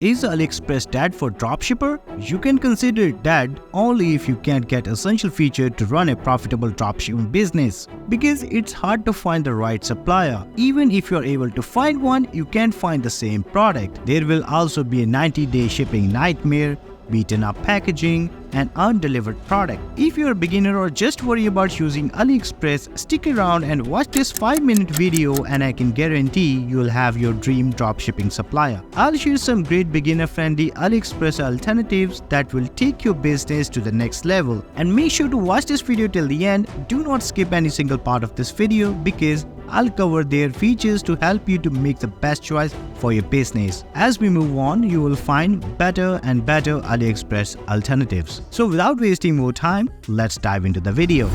Is AliExpress dead for dropshipper? You can consider it dead only if you can't get essential feature to run a profitable dropshipping business, because it's hard to find the right supplier. Even if you're able to find one, you can't find the same product. There will also be a 90-day shipping nightmare, beaten up packaging, and undelivered product. If you're a beginner or just worry about using AliExpress, stick around and watch this 5-minute video and I can guarantee you'll have your dream dropshipping supplier. I'll share some great beginner-friendly AliExpress alternatives that will take your business to the next level. And make sure to watch this video till the end. Do not skip any single part of this video because I'll cover their features to help you to make the best choice for your business. As we move on, you will find better and better AliExpress alternatives. So without wasting more time, let's dive into the video.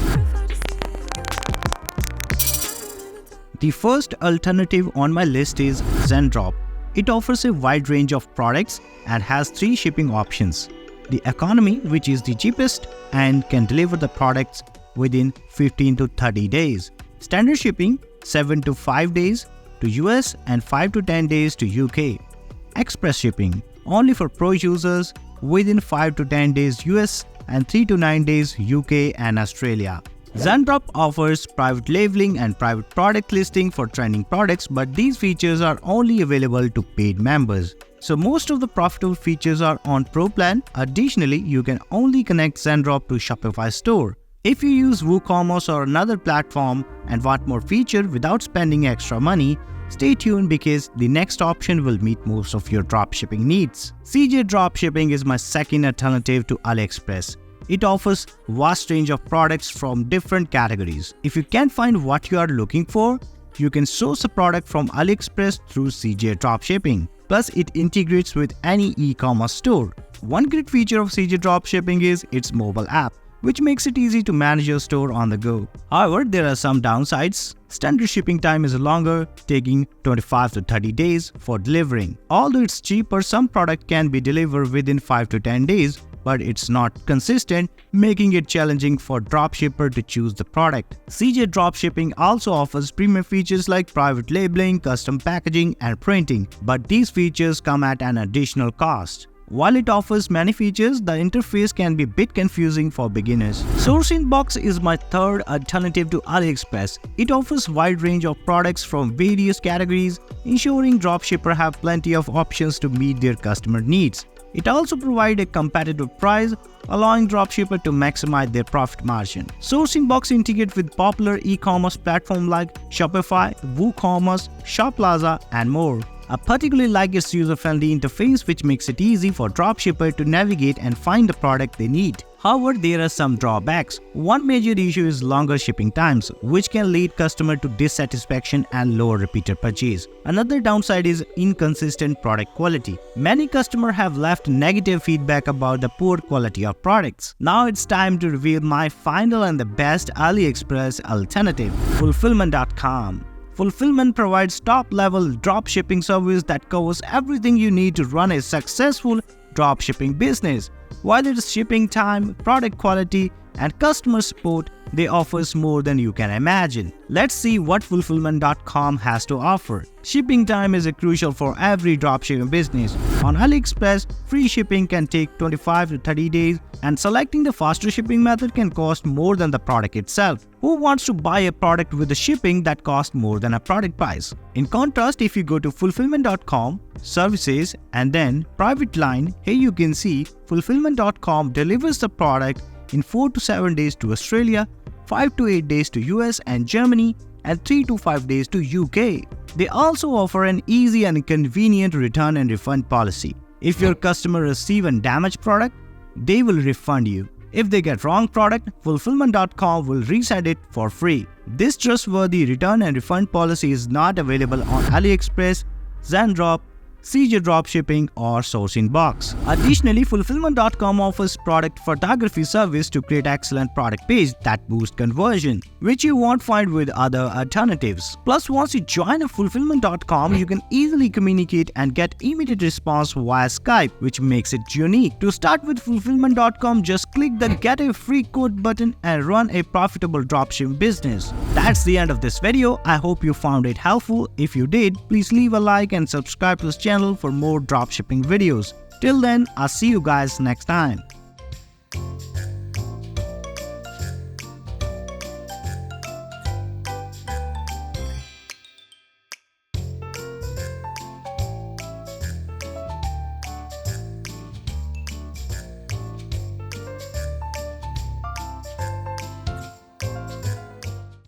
The first alternative on my list is Zendrop. It offers a wide range of products and has 3 shipping options. The economy, which is the cheapest and can deliver the products within 15 to 30 days. Standard shipping, 7 to 5 days to US and 5 to 10 days to UK. Express shipping, only for pro users, within 5 to 10 days US and 3 to 9 days UK and Australia. Zendrop offers private labeling and private product listing for trending products, but these features are only available to paid members. So most of the profitable features are on Pro plan. Additionally, you can only connect Zendrop to Shopify store. If you use WooCommerce or another platform and want more feature without spending extra money, stay tuned because the next option will meet most of your dropshipping needs. CJ Dropshipping is my second alternative to AliExpress. It offers vast range of products from different categories. If you can't find what you are looking for, you can source a product from AliExpress through CJ Dropshipping. Plus, it integrates with any e-commerce store. One great feature of CJ Dropshipping is its mobile app, which makes it easy to manage your store on the go. However, there are some downsides. Standard shipping time is longer, taking 25 to 30 days for delivering. Although it's cheaper, some product can be delivered within 5 to 10 days, but it's not consistent, making it challenging for dropshipper to choose the product. CJ Dropshipping also offers premium features like private labeling, custom packaging, and printing, but these features come at an additional cost. While it offers many features, the interface can be a bit confusing for beginners. Sourcingbox is my third alternative to AliExpress. It offers a wide range of products from various categories, ensuring dropshippers have plenty of options to meet their customer needs. It also provides a competitive price, allowing dropshippers to maximize their profit margin. Sourcingbox integrates with popular e-commerce platforms like Shopify, WooCommerce, Shoplaza, and more. I particularly like its user-friendly interface, which makes it easy for dropshippers to navigate and find the product they need. However, there are some drawbacks. One major issue is longer shipping times, which can lead customers to dissatisfaction and lower repeated purchase. Another downside is inconsistent product quality. Many customers have left negative feedback about the poor quality of products. Now it's time to reveal my final and the best AliExpress alternative, Fulfillment.com. Fulfillment provides top-level dropshipping service that covers everything you need to run a successful dropshipping business. Whether it's shipping time, product quality, and customer support, they offer more than you can imagine. Let's see what Fulfillment.com has to offer. Shipping time is crucial for every dropshipping business. On AliExpress, free shipping can take 25 to 30 days, and selecting the faster shipping method can cost more than the product itself. Who wants to buy a product with the shipping that costs more than a product price? In contrast, if you go to Fulfillment.com, Services, and then Private Line, here you can see Fulfillment.com delivers the product in 4 to 7 days to Australia, 5 to 8 days to US and Germany, and 3 to 5 days to UK. They also offer an easy and convenient return and refund policy. If your customer receives a damaged product, they will refund you. If they get wrong product, Fulfillment.com will resend it for free. This trustworthy return and refund policy is not available on AliExpress, Zendrop, CJ Dropshipping, or Sourcingbox. Additionally, Fulfillment.com offers product photography service to create excellent product page that boost conversion, which you won't find with other alternatives. Plus, once you join a Fulfillment.com, you can easily communicate and get immediate response via Skype, which makes it unique. To start with Fulfillment.com, just click the Get a Free Code button and run a profitable dropshipping business. That's the end of this video. I hope you found it helpful. If you did, please leave a like and subscribe to this channel channel for more dropshipping videos. Till then, I'll see you guys next time.